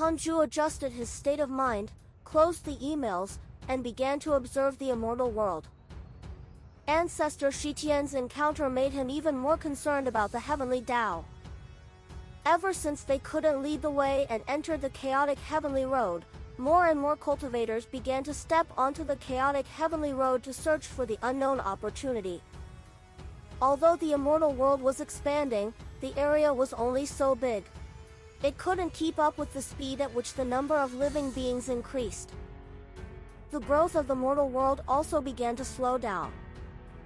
Hanju adjusted his state of mind, closed the emails, and began to observe the immortal world. Ancestor Shitian's encounter made him even more concerned about the heavenly Tao. Ever since they couldn't lead the way and entered the chaotic heavenly road, more and more cultivators began to step onto the chaotic heavenly road to search for the unknown opportunity. Although the immortal world was expanding, the area was only so big. It couldn't keep up with the speed at which the number of living beings increased. The growth of the mortal world also began to slow down.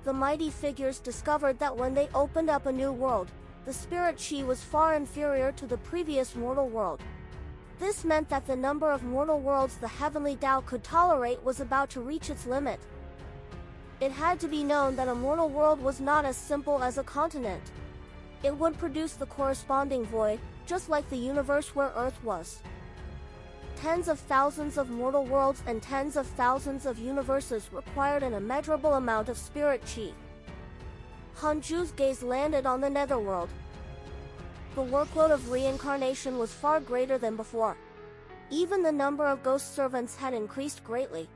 The mighty figures discovered that when they opened up a new world, the spirit chi was far inferior to the previous mortal world. This meant that the number of mortal worlds the heavenly Tao could tolerate was about to reach its limit. It had to be known that a mortal world was not as simple as a continent. It would produce the corresponding void, just like the universe where Earth was. Tens of thousands of mortal worlds and tens of thousands of universes required an immeasurable amount of spirit chi. Hanju's gaze landed on the netherworld. The workload of reincarnation was far greater than before. Even the number of ghost servants had increased greatly.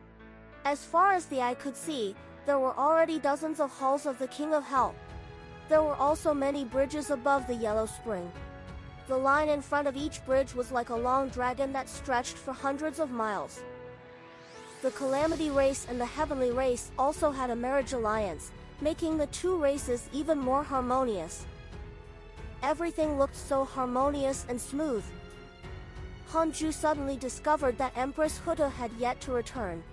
As far as the eye could see, there were already dozens of halls of the King of Hell. There were also many bridges above the Yellow Spring. The line in front of each bridge was like a long dragon that stretched for hundreds of miles. The Calamity race and the Heavenly race also had a marriage alliance, making the two races even more harmonious. Everything looked so harmonious and smooth. Hanju suddenly discovered that Empress Huta had yet to return.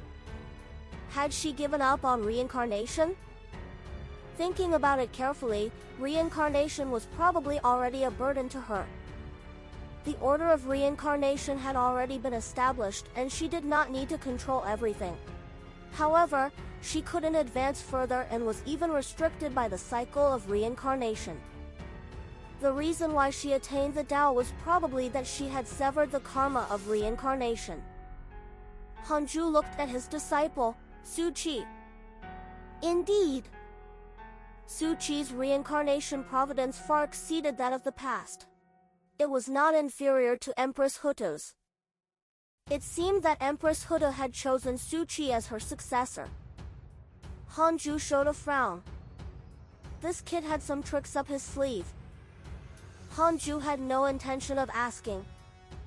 Had she given up on reincarnation? Thinking about it carefully, reincarnation was probably already a burden to her. The order of reincarnation had already been established and she did not need to control everything. However, she couldn't advance further and was even restricted by the cycle of reincarnation. The reason why she attained the Tao was probably that she had severed the karma of reincarnation. Hanju looked at his disciple, Su Qi. Indeed. Su Qi's reincarnation providence far exceeded that of the past. It was not inferior to Empress Huta's. It seemed that Empress Huta had chosen Su Qi as her successor. Hanju showed a frown. This kid had some tricks up his sleeve. Hanju had no intention of asking.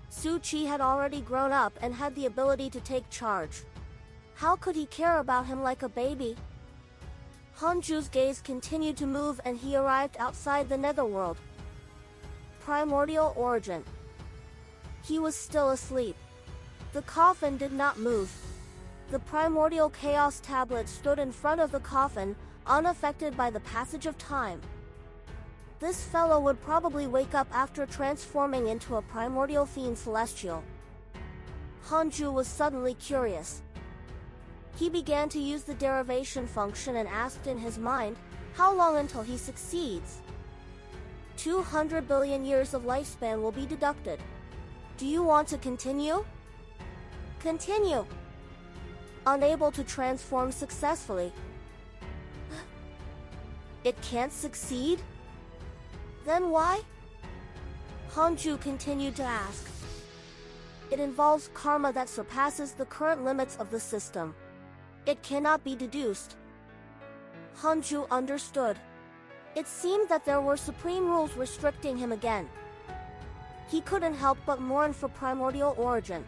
Su Qi had already grown up and had the ability to take charge. How could he care about him like a baby? Hanju's gaze continued to move and he arrived outside the netherworld. Primordial origin. He was still asleep. The coffin did not move. The primordial chaos tablet stood in front of the coffin, unaffected by the passage of time. This fellow would probably wake up after transforming into a primordial fiend celestial. Hanju was suddenly curious. He began to use the derivation function and asked in his mind, how long until he succeeds? 200 billion years of lifespan will be deducted. Do you want to continue? Continue. Unable to transform successfully. It can't succeed? Then why? Hanju continued to ask. It involves karma that surpasses the current limits of the system. It cannot be deduced. Hanju understood. It seemed that there were supreme rules restricting him again. He couldn't help but mourn for primordial origin.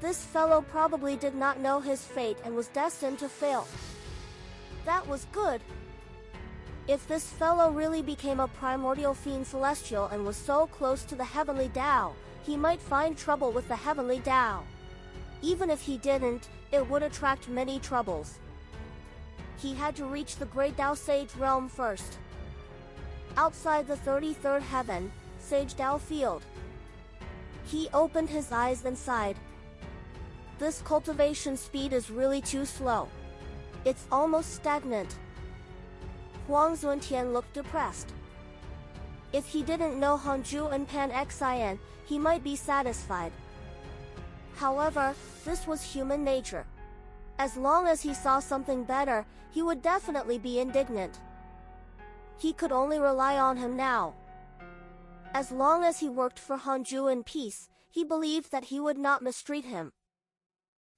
This fellow probably did not know his fate and was destined to fail. That was good. If this fellow really became a primordial fiend celestial and was so close to the heavenly Tao, he might find trouble with the heavenly Tao. Even if he didn't, it would attract many troubles. He had to reach the Great Tao Sage realm first. Outside the 33rd heaven, Sage Tao Field. He opened his eyes and sighed. This cultivation speed is really too slow. It's almost stagnant. Huang Zuntian looked depressed. If he didn't know Hanju and Pan Xian, he might be satisfied. However, this was human nature. As long as he saw something better, he would definitely be indignant. He could only rely on him now. As long as he worked for Hanju in peace, he believed that he would not mistreat him.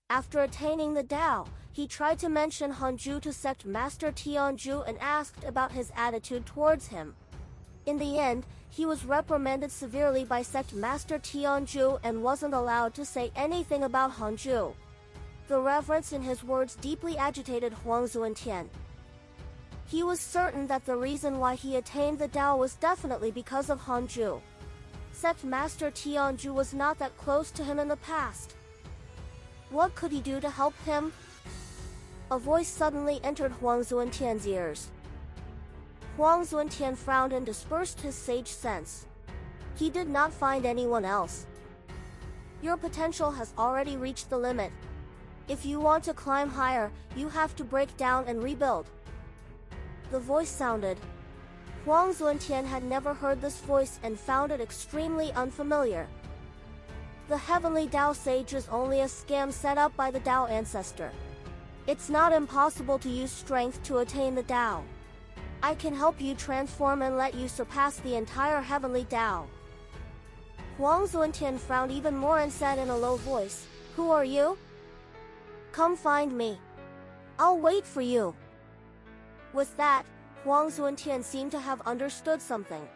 After attaining the Tao, he tried to mention Hanju to sect master Tianju and asked about his attitude towards him. In the end, he was reprimanded severely by sect master Tianju and wasn't allowed to say anything about Hanju. The reverence in his words deeply agitated Huang Zuantian. He was certain that the reason why he attained the Tao was definitely because of Hanju. Sect master Tianju was not that close to him in the past. What could he do to help him? A voice suddenly entered Huang Zuantian's ears. Huang Zuantian frowned and dispersed his sage sense. He did not find anyone else. Your potential has already reached the limit. If you want to climb higher, you have to break down and rebuild. The voice sounded. Huang Zuantian had never heard this voice and found it extremely unfamiliar. The heavenly Tao sage is only a scam set up by the Tao ancestor. It's not impossible to use strength to attain the Tao. I can help you transform and let you surpass the entire heavenly Tao. Huang Zuantian frowned even more and said in a low voice, "Who are you? Come find me. I'll wait for you." With that, Huang Zuantian seemed to have understood something.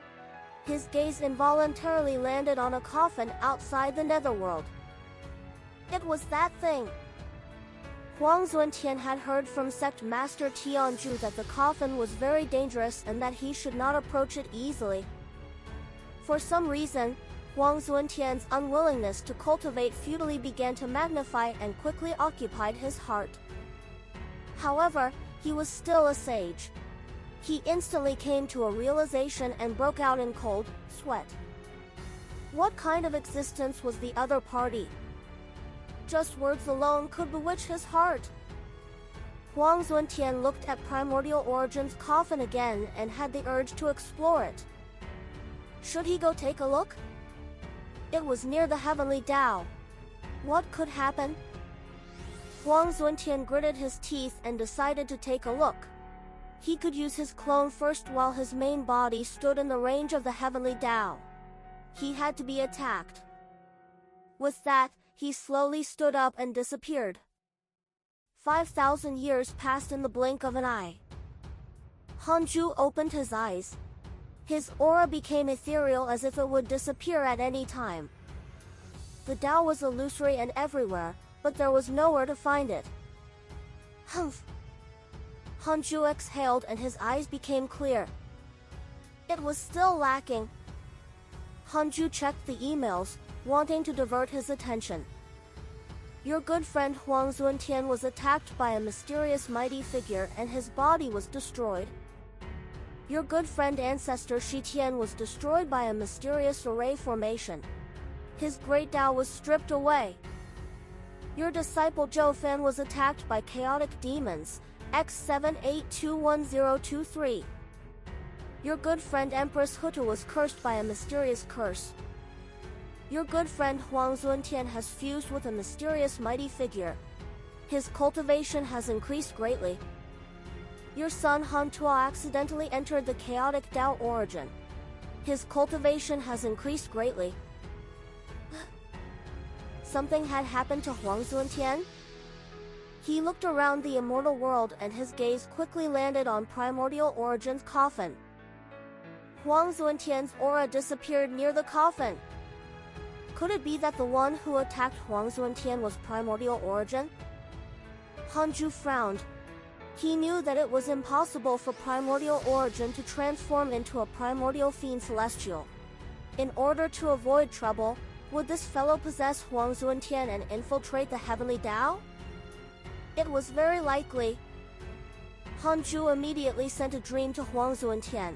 His gaze involuntarily landed on a coffin outside the netherworld. It was that thing. Huang Zuantian had heard from sect master Tianju that the coffin was very dangerous and that he should not approach it easily. For some reason, Huang Zuantian's unwillingness to cultivate futilely began to magnify and quickly occupied his heart. However, he was still a sage. He instantly came to a realization and broke out in cold sweat. What kind of existence was the other party? Just words alone could bewitch his heart. Huang Zuantian looked at Primordial Origin's coffin again and had the urge to explore it. Should he go take a look? It was near the heavenly Tao. What could happen? Huang Zuantian gritted his teeth and decided to take a look. He could use his clone first while his main body stood in the range of the heavenly Tao. He had to be attacked. With that, he slowly stood up and disappeared. 5,000 years passed in the blink of an eye. Hanju opened his eyes. His aura became ethereal as if it would disappear at any time. The Tao was illusory and everywhere, but there was nowhere to find it. Humph! Hanju exhaled and his eyes became clear. It was still lacking. Hanju checked the emails, wanting to divert his attention. Your good friend Huang Zuantian was attacked by a mysterious mighty figure and his body was destroyed. Your good friend ancestor Shitian was destroyed by a mysterious array formation. His great Tao was stripped away. Your disciple Zhou Fan was attacked by chaotic demons, X78211023. Your good friend Empress Hutu was cursed by a mysterious curse. Your good friend Huang Zuantian has fused with a mysterious mighty figure. His cultivation has increased greatly. Your son Han Tua accidentally entered the chaotic Tao origin. His cultivation has increased greatly. Something had happened to Huang Zuantian? He looked around the immortal world and his gaze quickly landed on Primordial Origin's coffin. Huang Zuantian's aura disappeared near the coffin. Could it be that the one who attacked Huang Zuantian was Primordial Origin? Hanju frowned. He knew that it was impossible for Primordial Origin to transform into a Primordial Fiend Celestial. In order to avoid trouble, would this fellow possess Huang Zuantian and infiltrate the heavenly Tao? It was very likely. Hanju immediately sent a dream to Huang Zuantian.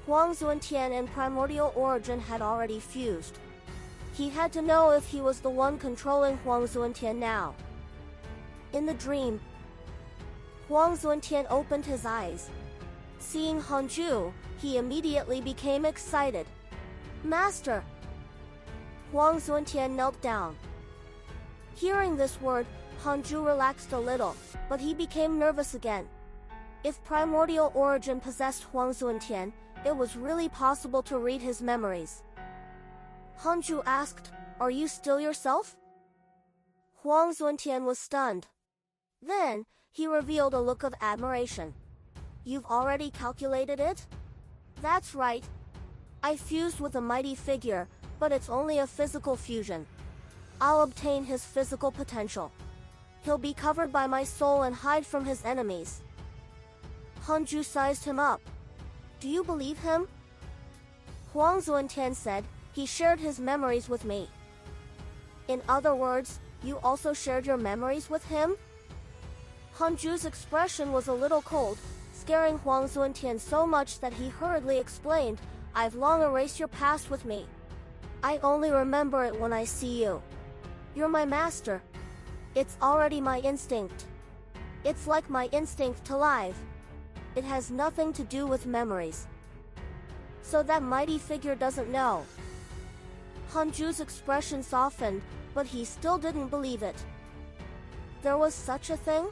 Huang Zuantian and Primordial Origin had already fused. He had to know if he was the one controlling Huang Zuantian now. In the dream, Huang Zuantian opened his eyes. Seeing Hanju, he immediately became excited. Master! Huang Zuantian knelt down. Hearing this word, Hanju relaxed a little, but he became nervous again. If Primordial Origin possessed Huang Zuantian, it was really possible to read his memories. Hanju asked, "Are you still yourself?" Huang Zuntian was stunned. Then, he revealed a look of admiration. "You've already calculated it?" "That's right. I fused with a mighty figure, but it's only a physical fusion. I'll obtain his physical potential. He'll be covered by my soul and hide from his enemies." Hanju sized him up. "Do you believe him?" Huang Zuntian said, "He shared his memories with me." "In other words, you also shared your memories with him?" Hanju's expression was a little cold, scaring Huang Zuntian so much that he hurriedly explained, "I've long erased your past with me. I only remember it when I see you. You're my master. It's already my instinct. It's like my instinct to live. It has nothing to do with memories." "So that mighty figure doesn't know." Hanju's expression softened, but he still didn't believe it. There was such a thing?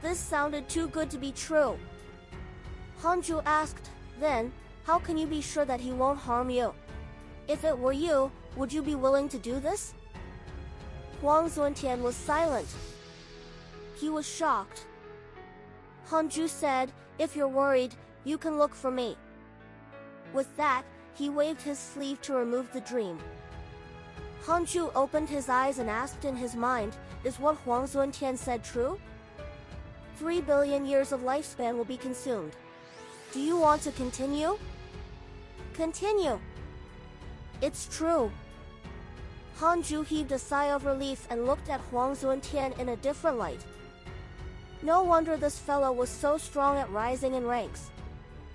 This sounded too good to be true. Hanju asked, "Then, how can you be sure that he won't harm you? If it were you, would you be willing to do this?" Huang Zuntian was silent. He was shocked. Hanju said, "If you're worried, you can look for me." With that, he waved his sleeve to remove the dream. Hanju opened his eyes and asked in his mind, "Is what Huang Zuntian said true? 3 billion years of lifespan will be consumed. Do you want to continue?" "Continue. It's true." Hanju heaved a sigh of relief and looked at Huang Zuntian in a different light. No wonder this fellow was so strong at rising in ranks.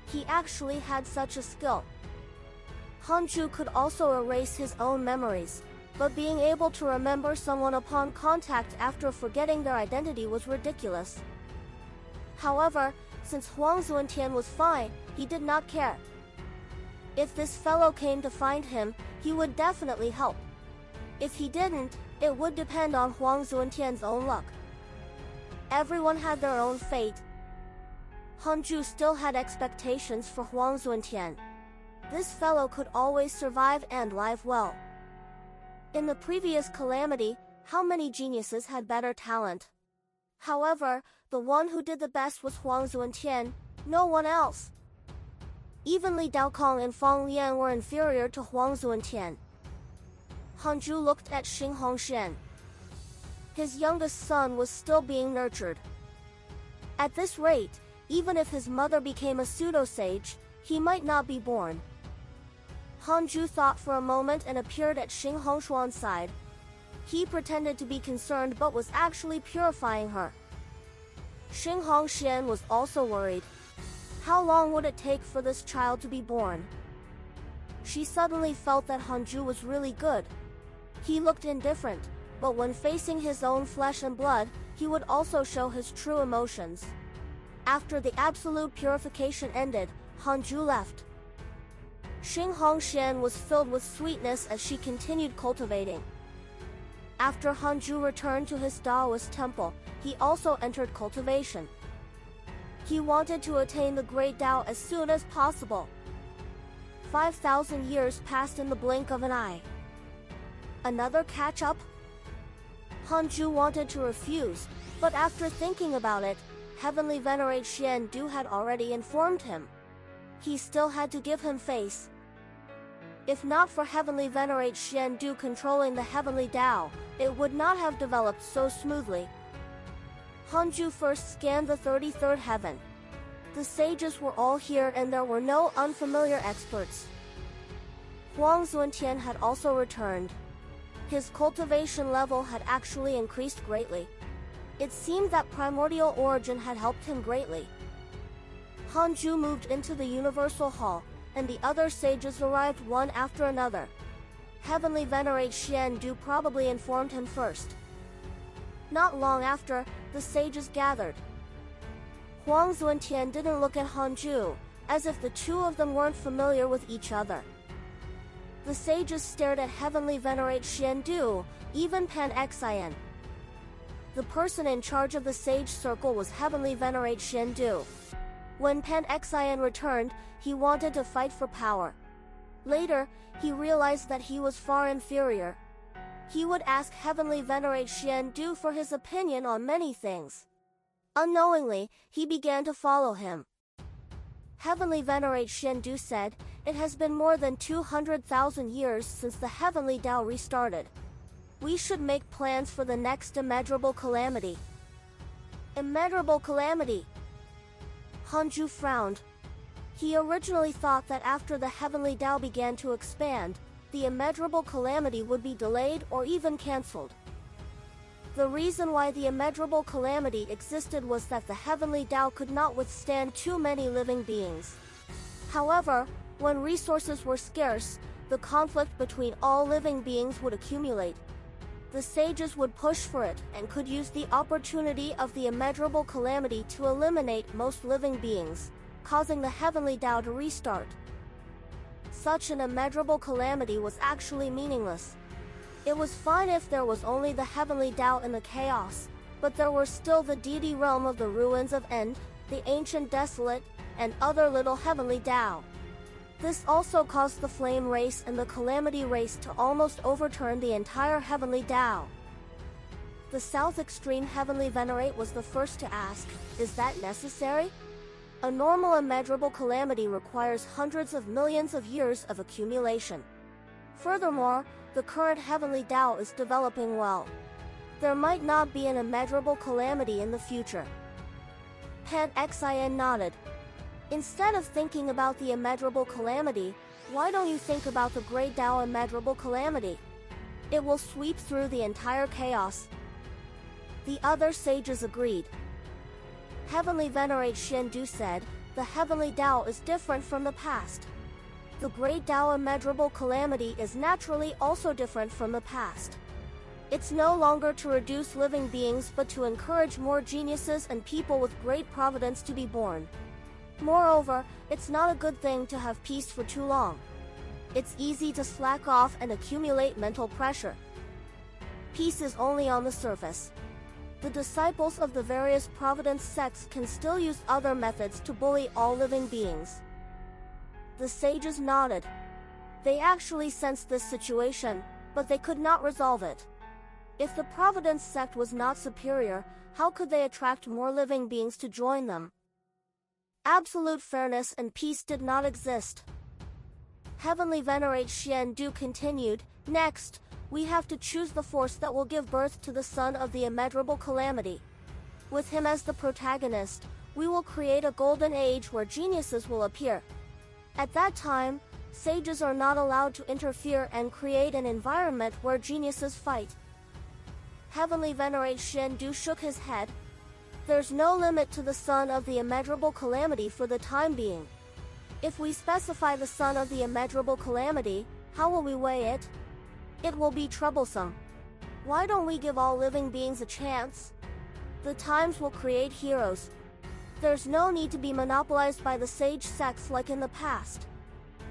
He actually had such a skill. Hanju could also erase his own memories, but being able to remember someone upon contact after forgetting their identity was ridiculous. However, since Huang Zuntian was fine, he did not care. If this fellow came to find him, he would definitely help. If he didn't, it would depend on Huang Zuntian's own luck. Everyone had their own fate. Hanju still had expectations for Huang Zuntian. This fellow could always survive and live well. In the previous calamity, how many geniuses had better talent? However, the one who did the best was Huang Zuntian, no one else. Even Li Daokong and Fang Lian were inferior to Huang Zuntian. Hanju looked at Xing Hongshan. His youngest son was still being nurtured. At this rate, even if his mother became a pseudo-sage, he might not be born. Hanju thought for a moment and appeared at Xing Hongshuan's side. He pretended to be concerned but was actually purifying her. Xing Hongshan was also worried. How long would it take for this child to be born? She suddenly felt that Hanju was really good. He looked indifferent, but when facing his own flesh and blood, he would also show his true emotions. After the absolute purification ended, Hanju left. Xing Hongshan was filled with sweetness as she continued cultivating. After Hanju returned to his Taoist temple, he also entered cultivation. He wanted to attain the Great Tao as soon as possible. 5,000 years passed in the blink of an eye. Another catch-up? Hanju wanted to refuse, but after thinking about it, Heavenly Venerate Xian Du had already informed him. He still had to give him face. If not for Heavenly Venerate Xian Du controlling the Heavenly Tao, it would not have developed so smoothly. Hanju first scanned the 33rd heaven. The sages were all here and there were no unfamiliar experts. Huang Zuntian had also returned. His cultivation level had actually increased greatly. It seemed that primordial origin had helped him greatly. Hanju moved into the Universal Hall, and the other sages arrived one after another. Heavenly Venerate Xian Du probably informed him first. Not long after, the sages gathered. Huang Zuntian didn't look at Hanju, as if the two of them weren't familiar with each other. The sages stared at Heavenly Venerate Xian Du, even Pan Xian. The person in charge of the sage circle was Heavenly Venerate Xian Du. When Pan Xian returned, he wanted to fight for power. Later, he realized that he was far inferior. He would ask Heavenly Venerate Xiandu for his opinion on many things. Unknowingly, he began to follow him. Heavenly Venerate Xiandu said, "It has been more than 200,000 years since the Heavenly Tao restarted. We should make plans for the next immeasurable calamity." Immeasurable calamity? Hanju frowned. He originally thought that after the Heavenly Tao began to expand, the immeasurable calamity would be delayed or even cancelled. The reason why the immeasurable calamity existed was that the Heavenly Tao could not withstand too many living beings. However, when resources were scarce, the conflict between all living beings would accumulate. The sages would push for it and could use the opportunity of the immeasurable calamity to eliminate most living beings, causing the Heavenly Tao to restart. Such an immeasurable calamity was actually meaningless. It was fine if there was only the Heavenly Tao in the chaos, but there were still the deity realm of the ruins of End, the ancient desolate, and other little Heavenly Tao. This also caused the Flame race and the Calamity race to almost overturn the entire Heavenly Tao. The South Extreme Heavenly Venerate was the first to ask, "Is that necessary?" A normal immeasurable calamity requires hundreds of millions of years of accumulation. Furthermore, the current Heavenly Tao is developing well. There might not be an immeasurable calamity in the future. Pan Xin nodded. Instead of thinking about the immeasurable calamity, why don't you think about the Great Tao immeasurable calamity? It will sweep through the entire chaos. The other sages agreed. Heavenly Venerate Xiandu said, "The Heavenly Tao is different from the past. The Great Tao immeasurable calamity is naturally also different from the past. It's no longer to reduce living beings but to encourage more geniuses and people with great providence to be born. Moreover, it's not a good thing to have peace for too long. It's easy to slack off and accumulate mental pressure. Peace is only on the surface. The disciples of the various Providence sects can still use other methods to bully all living beings." The sages nodded. They actually sensed this situation, but they could not resolve it. If the Providence sect was not superior, how could they attract more living beings to join them? Absolute fairness and peace did not exist. Heavenly Venerate Xiandu continued, "Next, we have to choose the force that will give birth to the son of the immeasurable calamity. With him as the protagonist, we will create a golden age where geniuses will appear. At that time, sages are not allowed to interfere and create an environment where geniuses fight." Heavenly Venerate Xiandu shook his head. "There's no limit to the son of the immeasurable calamity for the time being. If we specify the son of the immeasurable calamity, how will we weigh it? It will be troublesome. Why don't we give all living beings a chance? The times will create heroes. There's no need to be monopolized by the sage sects like in the past."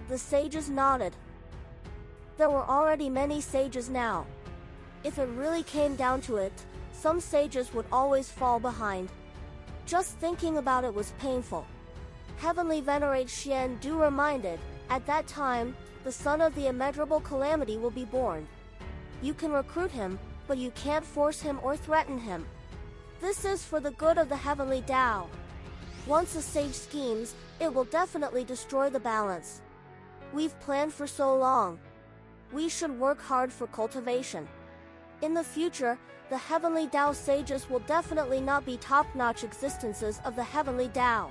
The sages nodded. There were already many sages now. If it really came down to it, some sages would always fall behind. Just thinking about it was painful. Heavenly Venerate Xiandu reminded, "At that time, the son of the immeasurable calamity will be born. You can recruit him, but you can't force him or threaten him. This is for the good of the Heavenly Tao. Once a sage schemes, it will definitely destroy the balance. We've planned for so long. We should work hard for cultivation. In the future, the Heavenly Tao sages will definitely not be top-notch existences of the Heavenly Tao.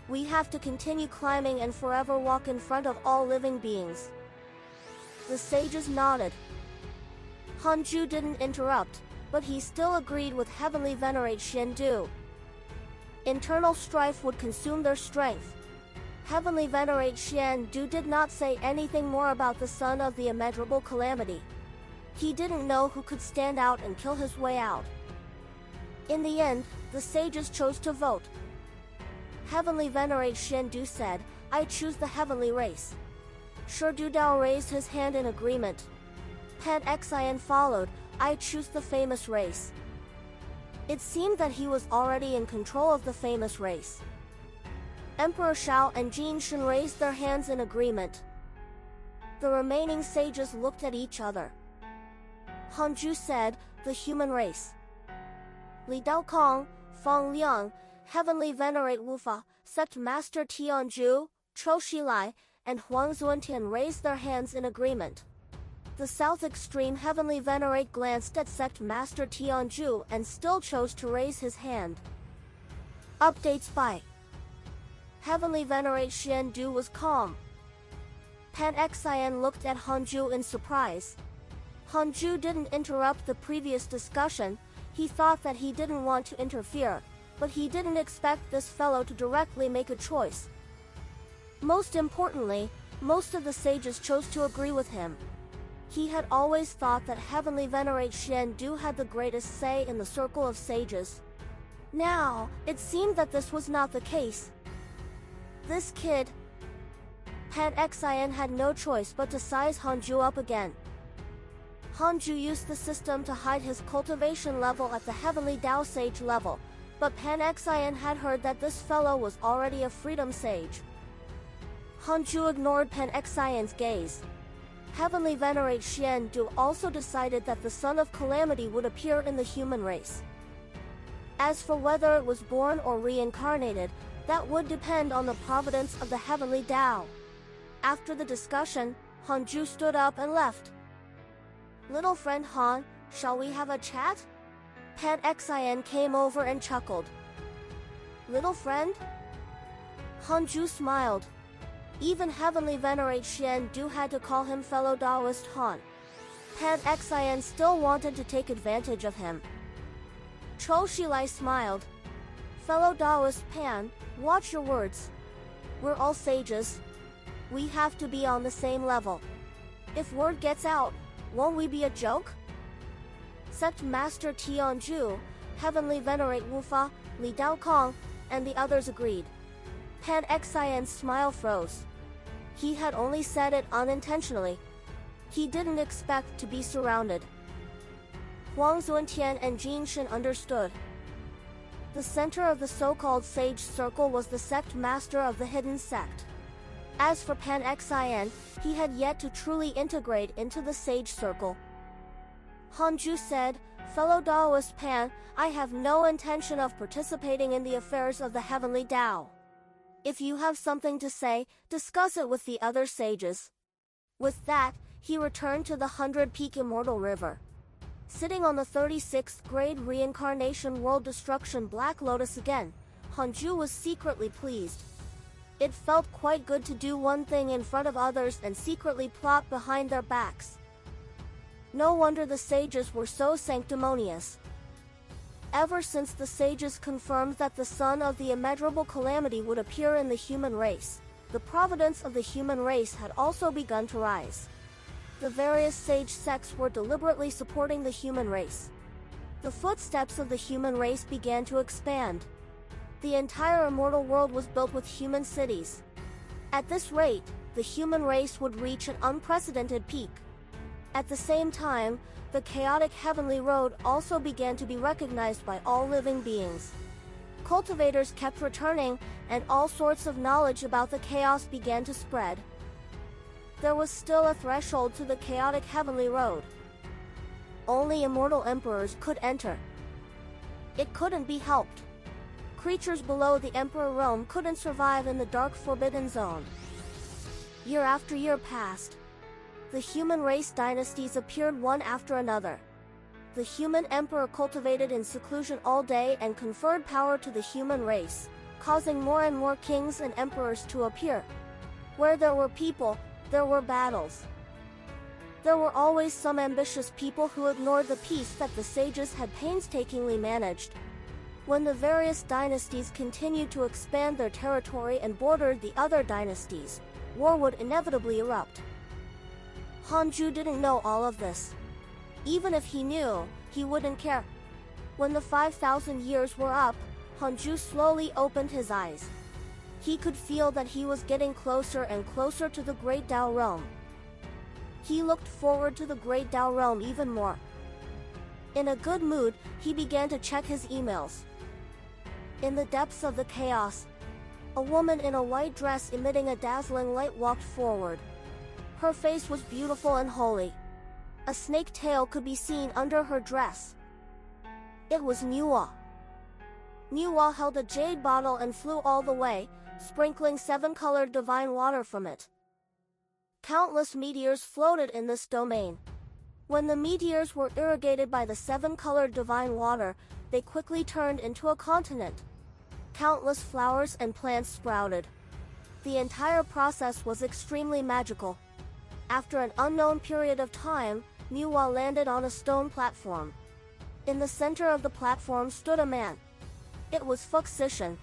We have to continue climbing and forever walk in front of all living beings." The sages nodded. Hanju didn't interrupt, but he still agreed with Heavenly Venerate Xiandu. Internal strife would consume their strength. Heavenly Venerate Xiandu did not say anything more about the son of the immeasurable calamity. He didn't know who could stand out and kill his way out. In the end, the sages chose to vote. Heavenly Venerate Xiandu said, "I choose the heavenly race." Dao raised his hand in agreement. Pan Xian followed, "I choose the famous race." It seemed that he was already in control of the famous race. Emperor Shao and Jin Shen raised their hands in agreement. The remaining sages looked at each other. Hanju said, "The human race." Li Daokong, Feng Liang, Heavenly Venerate Wufa, Sect Master Tianju, Chou Shilai, and Huang Zuantian raised their hands in agreement. The South Extreme Heavenly Venerate glanced at Sect Master Tianju and still chose to raise his hand. Updates by Heavenly Venerate Xiandu was calm. Pan Xian looked at Hanju in surprise. Hanju didn't interrupt the previous discussion. He thought that he didn't want to interfere, but he didn't expect this fellow to directly make a choice. Most importantly, most of the sages chose to agree with him. He had always thought that Heavenly Venerate Xiandu had the greatest say in the circle of sages. Now, it seemed that this was not the case. This kid... Pan Xian had no choice but to size Hanju up again. Hanju used the system to hide his cultivation level at the Heavenly Dao Sage level, but Pan Xian had heard that this fellow was already a Freedom Sage. Hanju ignored Pan Xian's gaze. Heavenly Venerate Xiandu also decided that the Son of Calamity would appear in the human race. As for whether it was born or reincarnated, that would depend on the providence of the Heavenly Dao. After the discussion, Hanju stood up and left. "Little friend Han, shall we have a chat?" Pan Xian came over and chuckled. "Little friend?" Hanju smiled. Even Heavenly Venerate Xiandu had to call him fellow Taoist Han. Pan Xian still wanted to take advantage of him. Chou Shilai smiled. "Fellow Taoist Pan, watch your words. We're all sages. We have to be on the same level. If word gets out, won't we be a joke?" Sect Master Tianju, Heavenly Venerate Wufa, Li Daokong, and the others agreed. Pan Xian's smile froze. He had only said it unintentionally. He didn't expect to be surrounded. Huang Zuantian and Jin Shen understood. The center of the so-called sage circle was the sect master of the hidden sect. As for Pan Xian, he had yet to truly integrate into the sage circle. Hanju said, "Fellow Taoist Pan, I have no intention of participating in the affairs of the Heavenly Dao. If you have something to say, discuss it with the other sages." With that, he returned to the 100-peak Immortal River. Sitting on the 36th grade Reincarnation World Destruction Black Lotus again, Hanju was secretly pleased. It felt quite good to do one thing in front of others and secretly plot behind their backs. No wonder the sages were so sanctimonious. Ever since the sages confirmed that the son of the immeasurable calamity would appear in the human race, the providence of the human race had also begun to rise. The various sage sects were deliberately supporting the human race. The footsteps of the human race began to expand. The entire immortal world was built with human cities. At this rate, the human race would reach an unprecedented peak. At the same time, the chaotic heavenly road also began to be recognized by all living beings. Cultivators kept returning, and all sorts of knowledge about the chaos began to spread. There was still a threshold to the chaotic heavenly road. Only immortal emperors could enter. It couldn't be helped. Creatures below the emperor realm couldn't survive in the dark forbidden zone. Year after year passed. The human race dynasties appeared one after another. The human emperor cultivated in seclusion all day and conferred power to the human race, causing more and more kings and emperors to appear. Where there were people, there were battles. There were always some ambitious people who ignored the peace that the sages had painstakingly managed. When the various dynasties continued to expand their territory and bordered the other dynasties, war would inevitably erupt. Hanju didn't know all of this. Even if he knew, he wouldn't care. When the 5,000 years were up, Hanju slowly opened his eyes. He could feel that he was getting closer and closer to the Great Dao Realm. He looked forward to the Great Dao Realm even more. In a good mood, he began to check his emails. In the depths of the chaos, a woman in a white dress emitting a dazzling light walked forward. Her face was beautiful and holy. A snake tail could be seen under her dress. It was Niwa. Niwa held a jade bottle and flew all the way, sprinkling 7-colored divine water from it. Countless meteors floated in this domain. When the meteors were irrigated by the 7-colored divine water, they quickly turned into a continent. Countless flowers and plants sprouted. The entire process was extremely magical. After an unknown period of time, Niwa landed on a stone platform. In the center of the platform stood a man. It was Fuxishan.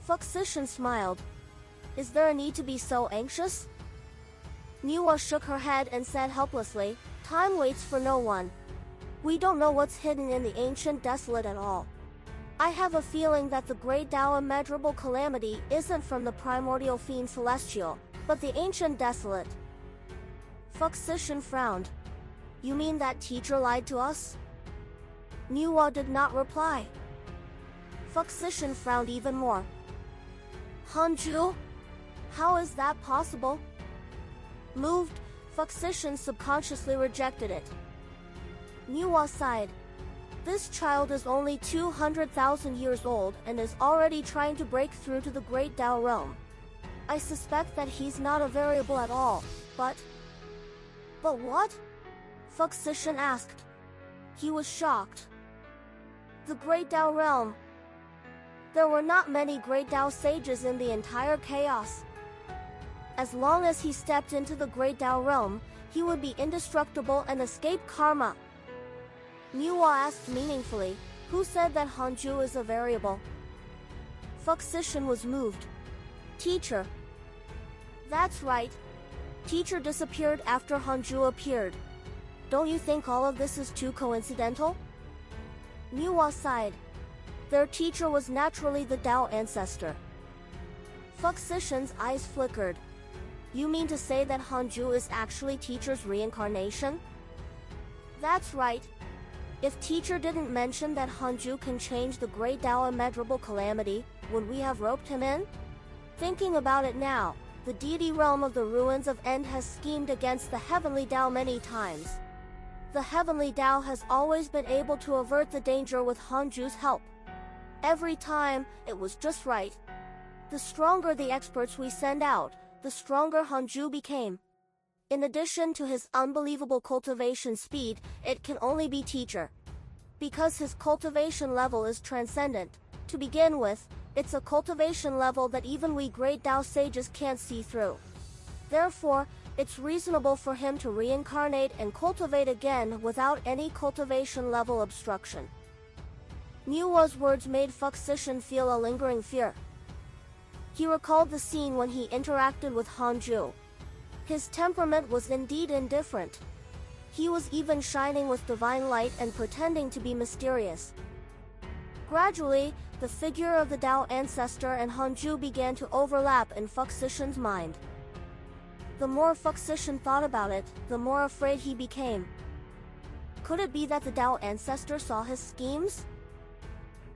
Fuxishan smiled. Is there a need to be so anxious? Niwa shook her head and said helplessly, time waits for no one. We don't know what's hidden in the ancient desolate at all. I have a feeling that the great Tao immeasurable calamity isn't from the primordial fiend celestial, but the ancient desolate. Fuxishan frowned. You mean that teacher lied to us? Niwa did not reply. Fuxishan frowned even more. Hanju? How is that possible? Moved, Fuxishan subconsciously rejected it. Niwa sighed. This child is only 200,000 years old and is already trying to break through to the great Tao realm. I suspect that he's not a variable at all, but... But what? Fuxishan asked. He was shocked. The great Tao realm. There were not many great Tao sages in the entire chaos. As long as he stepped into the great Tao realm, he would be indestructible and escape karma. Niwa asked meaningfully, who said that Hanju is a variable? Fuxishan was moved. Teacher. That's right. Teacher disappeared after Hanju appeared. Don't you think all of this is too coincidental? Niwa sighed. Their teacher was naturally the Tao ancestor. Fuxishan's eyes flickered. You mean to say that Hanju is actually teacher's reincarnation? That's right. If teacher didn't mention that Hanju can change the great Tao immeasurable calamity, would we have roped him in? Thinking about it now, the deity realm of the ruins of End has schemed against the heavenly Tao many times. The heavenly Tao has always been able to avert the danger with Hanju's help. Every time, it was just right. The stronger the experts we send out, the stronger Hanju became. In addition to his unbelievable cultivation speed, it can only be teacher. Because his cultivation level is transcendent. To begin with, it's a cultivation level that even we great Tao sages can't see through. Therefore, it's reasonable for him to reincarnate and cultivate again without any cultivation level obstruction. Niwa's words made Fuxishan feel a lingering fear. He recalled the scene when he interacted with Hanju. His temperament was indeed indifferent. He was even shining with divine light and pretending to be mysterious. Gradually, the figure of the Tao ancestor and Hanju began to overlap in Fuxishan's mind. The more Fuxishan thought about it, the more afraid he became. Could it be that the Tao ancestor saw his schemes?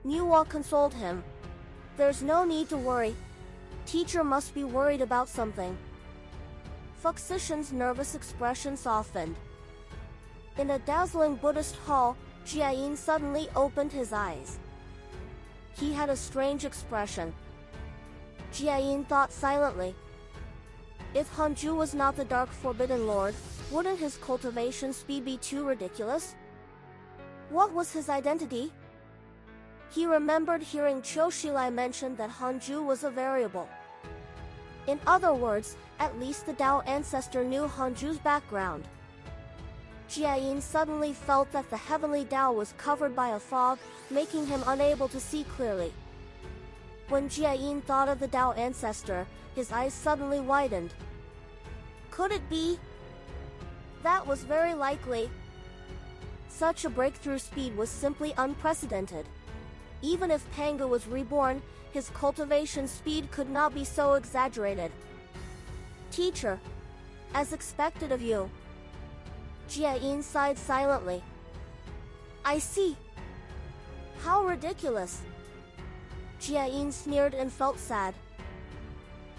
Niwa consoled him. There's no need to worry. Teacher must be worried about something. Fuxishan's nervous expression softened. In a dazzling Buddhist hall, Jiayin suddenly opened his eyes. He had a strange expression. Jiayin thought silently. If Hanju was not the Dark Forbidden Lord, wouldn't his cultivation speed be too ridiculous? What was his identity? He remembered hearing Choshilai mention that Hanju was a variable. In other words, at least the Tao ancestor knew Hanju's background. Jiayin suddenly felt that the heavenly Tao was covered by a fog, making him unable to see clearly. When Jiayin thought of the Tao ancestor, his eyes suddenly widened. Could it be? That was very likely. Such a breakthrough speed was simply unprecedented. Even if Panga was reborn, his cultivation speed could not be so exaggerated. Teacher, as expected of you. Jiayin sighed silently. I see. How ridiculous. Jiayin sneered and felt sad.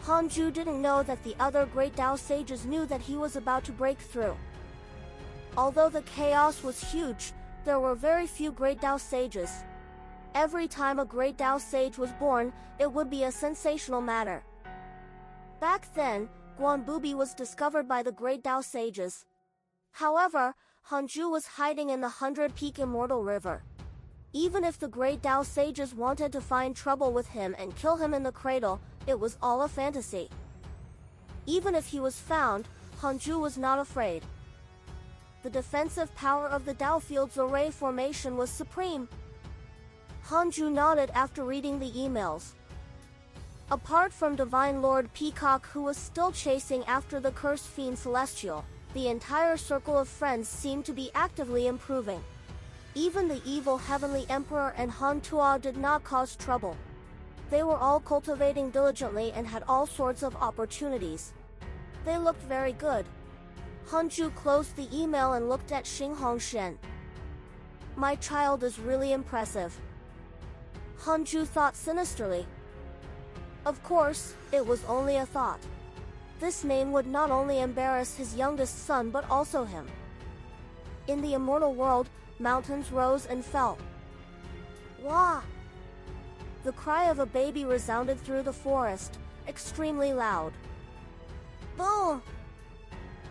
Hanju didn't know that the other great Tao sages knew that he was about to break through. Although the chaos was huge, there were very few great Tao sages. Every time a great Tao sage was born, it would be a sensational matter. Back then, Guanbubi was discovered by the great Tao sages. However, Hanju was hiding in the 100-peak Immortal River. Even if the great Tao sages wanted to find trouble with him and kill him in the cradle, it was all a fantasy. Even if he was found, Hanju was not afraid. The defensive power of the Tao Field's array formation was supreme. Hanju nodded after reading the emails. Apart from Divine Lord Peacock, who was still chasing after the cursed fiend Celestial, the entire circle of friends seemed to be actively improving. Even the evil Heavenly Emperor and Han Tuo did not cause trouble. They were all cultivating diligently and had all sorts of opportunities. They looked very good. Hanju closed the email and looked at Xing Hongshen. My child is really impressive. Hanju thought sinisterly. Of course, it was only a thought. This name would not only embarrass his youngest son but also him. In the immortal world, mountains rose and fell. Wah! The cry of a baby resounded through the forest, extremely loud. Boom!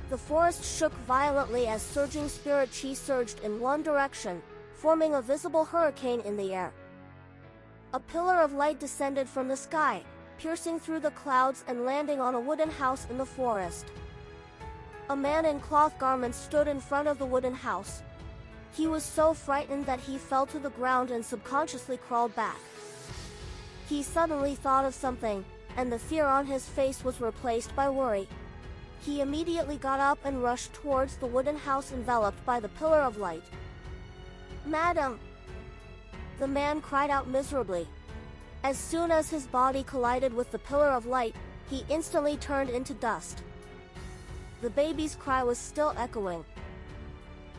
The forest shook violently as surging spirit chi surged in one direction, forming a visible hurricane in the air. A pillar of light descended from the sky, piercing through the clouds and landing on a wooden house in the forest. A man in cloth garments stood in front of the wooden house. He was so frightened that he fell to the ground and subconsciously crawled back. He suddenly thought of something, and the fear on his face was replaced by worry. He immediately got up and rushed towards the wooden house enveloped by the pillar of light. Madam! The man cried out miserably. As soon as his body collided with the pillar of light, he instantly turned into dust. The baby's cry was still echoing.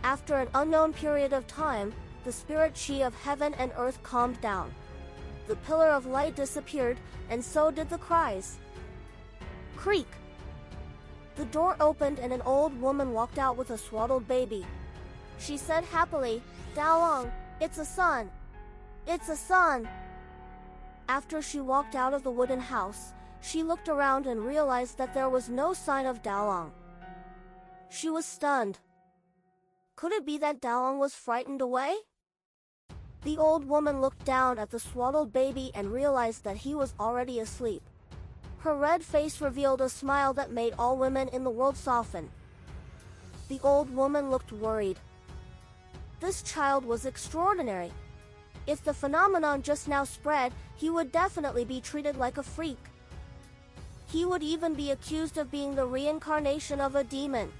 After an unknown period of time, the spirit chi of heaven and earth calmed down. The pillar of light disappeared, and so did the cries. Creak! The door opened and an old woman walked out with a swaddled baby. She said happily, Daolong, it's a son! It's a son! After she walked out of the wooden house, she looked around and realized that there was no sign of Daolong. She was stunned. Could it be that Daolong was frightened away? The old woman looked down at the swaddled baby and realized that he was already asleep. Her red face revealed a smile that made all women in the world soften. The old woman looked worried. This child was extraordinary. If the phenomenon just now spread, he would definitely be treated like a freak. He would even be accused of being the reincarnation of a demon.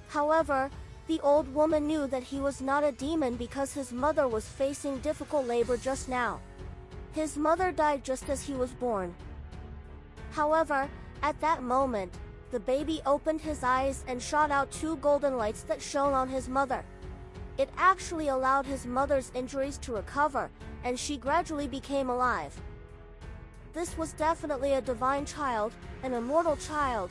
However, the old woman knew that he was not a demon because his mother was facing difficult labor just now. His mother died just as he was born. However, at that moment, the baby opened his eyes and shot out two golden lights that shone on his mother. It actually allowed his mother's injuries to recover, and she gradually became alive. This was definitely a divine child, an immortal child.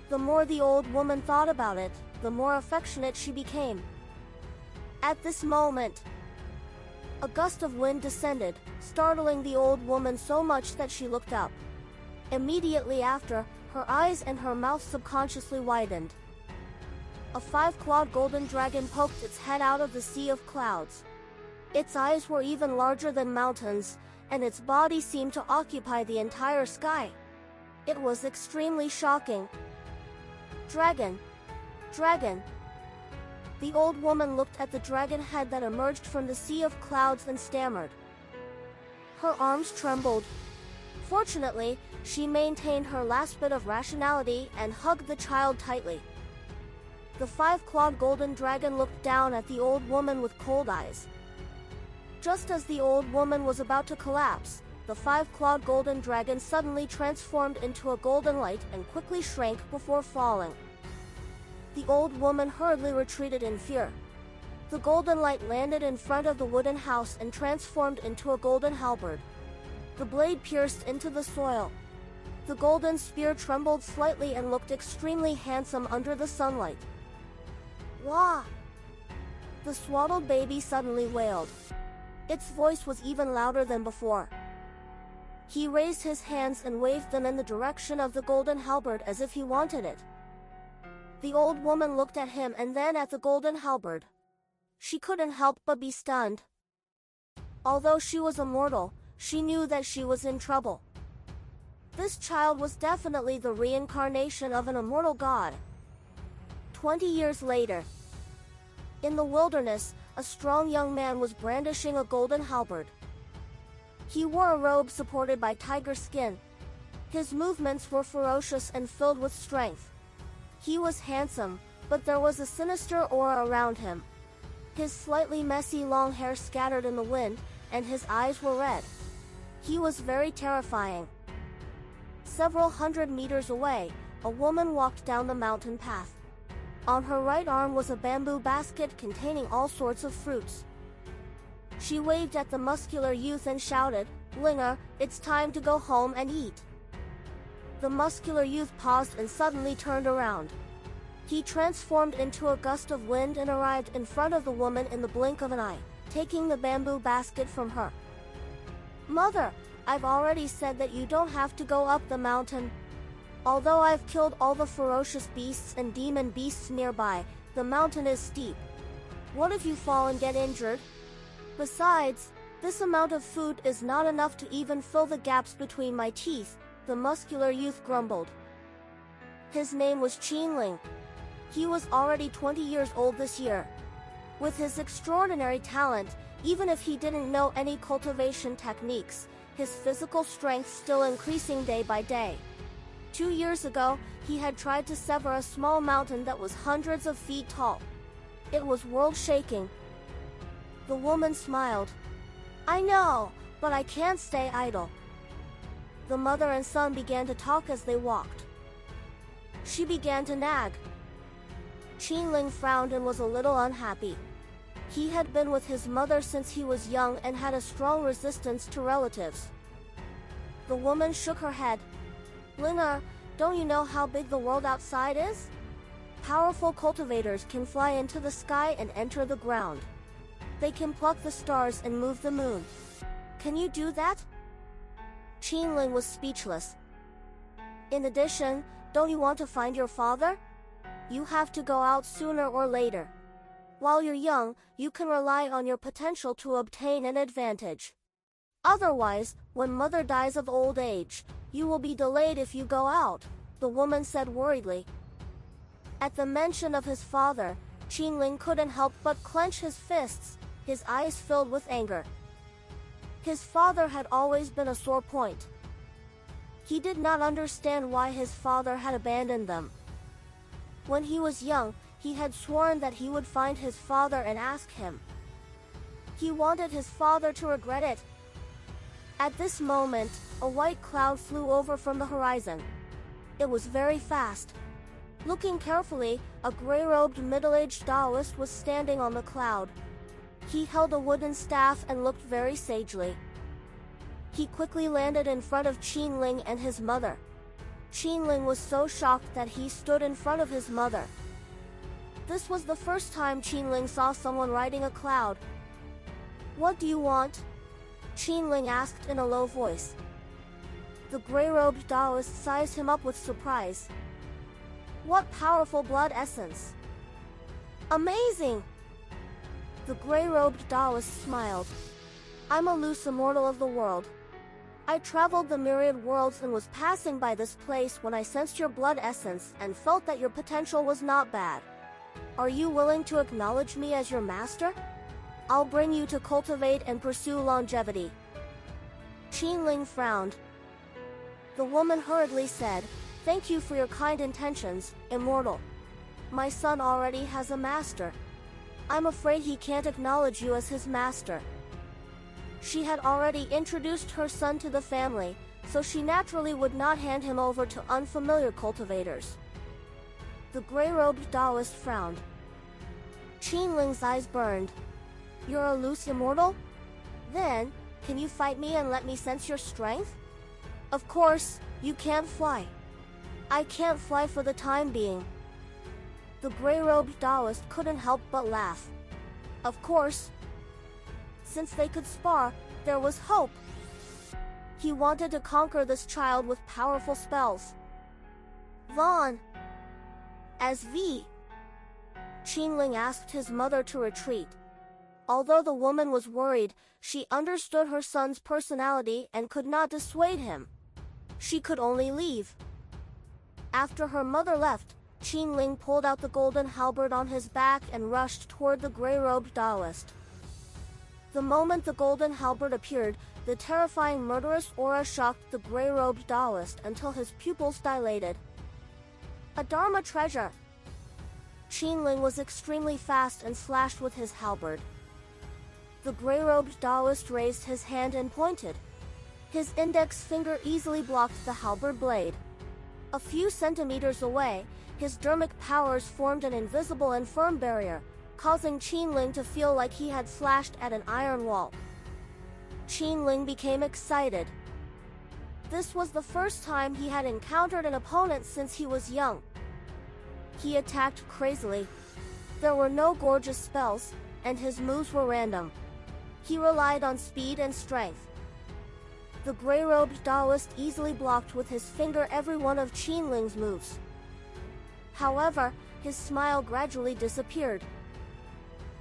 The more the old woman thought about it, the more affectionate she became. At this moment, a gust of wind descended, startling the old woman so much that she looked up. Immediately after, her eyes and her mouth subconsciously widened. A 5-clawed golden dragon poked its head out of the sea of clouds. Its eyes were even larger than mountains, and its body seemed to occupy the entire sky. It was extremely shocking. Dragon! Dragon! The old woman looked at the dragon head that emerged from the sea of clouds and stammered. Her arms trembled. Fortunately, she maintained her last bit of rationality and hugged the child tightly. The 5-clawed golden dragon looked down at the old woman with cold eyes. Just as the old woman was about to collapse, the 5-clawed golden dragon suddenly transformed into a golden light and quickly shrank before falling. The old woman hurriedly retreated in fear. The golden light landed in front of the wooden house and transformed into a golden halberd. The blade pierced into the soil. The golden spear trembled slightly and looked extremely handsome under the sunlight. Wah! The swaddled baby suddenly wailed. Its voice was even louder than before. He raised his hands and waved them in the direction of the golden halberd as if he wanted it. The old woman looked at him and then at the golden halberd. She couldn't help but be stunned. Although she was a mortal, she knew that she was in trouble. This child was definitely the reincarnation of an immortal god. 20 years later, in the wilderness, a strong young man was brandishing a golden halberd. He wore a robe supported by tiger skin. His movements were ferocious and filled with strength. He was handsome, but there was a sinister aura around him. His slightly messy long hair scattered in the wind, and his eyes were red. He was very terrifying. Several hundred meters away, a woman walked down the mountain path. On her right arm was a bamboo basket containing all sorts of fruits. She waved at the muscular youth and shouted, "Linger, it's time to go home and eat." The muscular youth paused and suddenly turned around. He transformed into a gust of wind and arrived in front of the woman in the blink of an eye, taking the bamboo basket from her. "Mother, I've already said that you don't have to go up the mountain. Although I've killed all the ferocious beasts and demon beasts nearby, the mountain is steep. What if you fall and get injured? Besides, this amount of food is not enough to even fill the gaps between my teeth," the muscular youth grumbled. His name was Qinling. He was already 20 years old this year. With his extraordinary talent, even if he didn't know any cultivation techniques, his physical strength still increasing day by day. 2 years ago, he had tried to sever a small mountain that was hundreds of feet tall. It was world-shaking. The woman smiled. "I know, but I can't stay idle." The mother and son began to talk as they walked. She began to nag. Qinling frowned and was a little unhappy. He had been with his mother since he was young and had a strong resistance to relatives. The woman shook her head. "Linger, don't you know how big the world outside is? Powerful cultivators can fly into the sky and enter the ground. They can pluck the stars and move the moon. Can you do that?" Qinling was speechless. "In addition, don't you want to find your father? You have to go out sooner or later. While you're young, you can rely on your potential to obtain an advantage. Otherwise, when mother dies of old age, you will be delayed if you go out," the woman said worriedly. At the mention of his father, Qinling couldn't help but clench his fists, his eyes filled with anger. His father had always been a sore point. He did not understand why his father had abandoned them. When he was young, he had sworn that he would find his father and ask him. He wanted his father to regret it. At this moment, a white cloud flew over from the horizon. It was very fast. Looking carefully, a gray-robed middle-aged Taoist was standing on the cloud. He held a wooden staff and looked very sagely. He quickly landed in front of Qinling and his mother. Qinling was so shocked that he stood in front of his mother. This was the first time Qinling saw someone riding a cloud. "What do you want?" Qinling asked in a low voice. The gray-robed Taoist sized him up with surprise. "What powerful blood essence! Amazing!" The gray-robed Taoist smiled. "I'm a loose immortal of the world. I traveled the myriad worlds and was passing by this place when I sensed your blood essence and felt that your potential was not bad. Are you willing to acknowledge me as your master? I'll bring you to cultivate and pursue longevity." Qinling frowned. The woman hurriedly said, "Thank you for your kind intentions, immortal. My son already has a master. I'm afraid he can't acknowledge you as his master." She had already introduced her son to the family, so she naturally would not hand him over to unfamiliar cultivators. The gray-robed Taoist frowned. Qinling's eyes burned. "You're a loose immortal? Then, can you fight me and let me sense your strength?" "Of course," You can't fly. I can't fly for the time being. The gray-robed Taoist couldn't help but laugh. Of course. Since they could spar, there was hope. He wanted to conquer this child with powerful spells. Vaughn. As V. Qingling asked his mother to retreat. Although the woman was worried, she understood her son's personality and could not dissuade him. She could only leave. After her mother left, Qingling pulled out the golden halberd on his back and rushed toward the gray-robed Taoist. The moment the golden halberd appeared, the terrifying murderous aura shocked the gray-robed Taoist until his pupils dilated. A Dharma treasure! Qingling was extremely fast and slashed with his halberd. The gray-robed Taoist raised his hand and pointed. His index finger easily blocked the halberd blade. A few centimeters away, his dermic powers formed an invisible and firm barrier, causing Qingling to feel like he had slashed at an iron wall. Qingling became excited. This was the first time he had encountered an opponent since he was young. He attacked crazily. There were no gorgeous spells, and his moves were random. He relied on speed and strength. The gray-robed Taoist easily blocked with his finger every one of Qingling's moves. However, his smile gradually disappeared.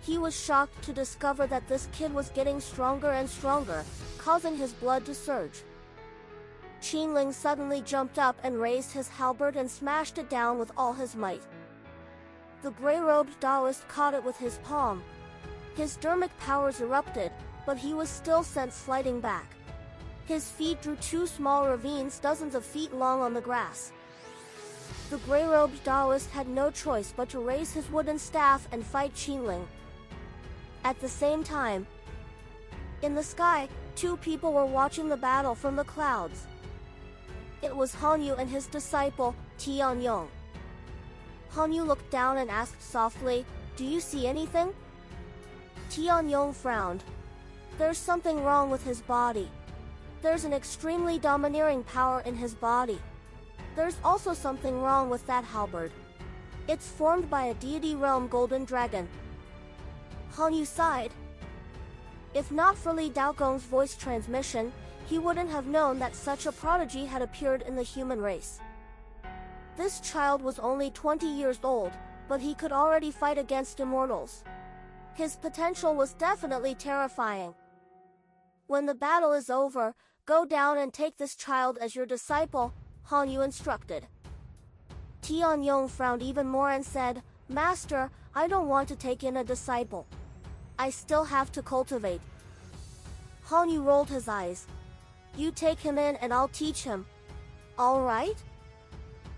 He was shocked to discover that this kid was getting stronger and stronger, causing his blood to surge. Qingling suddenly jumped up and raised his halberd and smashed it down with all his might. The gray-robed Taoist caught it with his palm. His dermic powers erupted, but he was still sent sliding back. His feet drew two small ravines dozens of feet long on the grass. The gray-robed Taoist had no choice but to raise his wooden staff and fight Qingling. At the same time, in the sky, two people were watching the battle from the clouds. It was Hanyu and his disciple, Tianyong. Hanyu looked down and asked softly, "Do you see anything?" Tianyong frowned. "There's something wrong with his body. There's an extremely domineering power in his body. There's also something wrong with that halberd. It's formed by a deity realm golden dragon." Hanyu sighed. If not for Li Daogong's voice transmission, he wouldn't have known that such a prodigy had appeared in the human race. This child was only 20 years old, but he could already fight against immortals. His potential was definitely terrifying. "When the battle is over, go down and take this child as your disciple," Hanyu instructed. Tianyong frowned even more and said, "Master, I don't want to take in a disciple. I still have to cultivate." Hanyu rolled his eyes. "You take him in and I'll teach him. All right?"